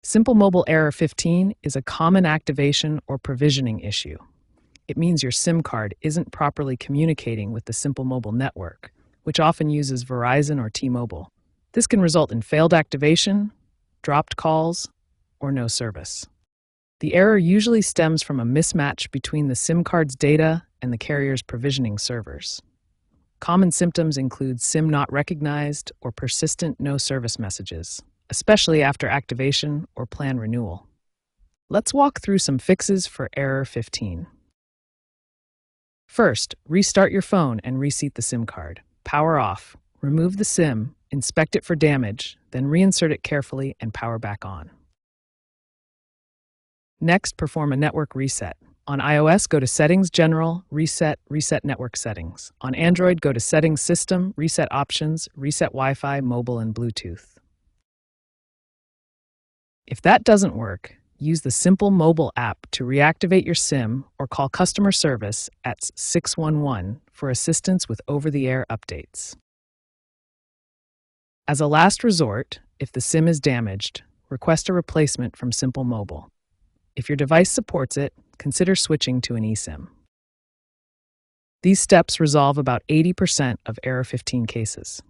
Simple Mobile Error 15 is a common activation or provisioning issue. It means your SIM card isn't properly communicating with the Simple Mobile network, which often uses Verizon or T-Mobile. This can result in failed activation, dropped calls, or no service. The error usually stems from a mismatch between the SIM card's data and the carrier's provisioning servers. Common symptoms include SIM not recognized or persistent no service messages, especially after activation or plan renewal. Let's walk through some fixes for Error 15. First, restart your phone and reseat the SIM card. Power off, remove the SIM, inspect it for damage, then reinsert it carefully and power back on. Next, perform a network reset. On iOS, go to Settings, General, Reset Network Settings. On Android, go to Settings, System, Reset Options, Reset Wi-Fi, Mobile, and Bluetooth. If that doesn't work, use the Simple Mobile app to reactivate your SIM or call customer service at 611 for assistance with over-the-air updates. As a last resort, if the SIM is damaged, request a replacement from Simple Mobile. If your device supports it, consider switching to an eSIM. These steps resolve about 80% of Error 15 cases.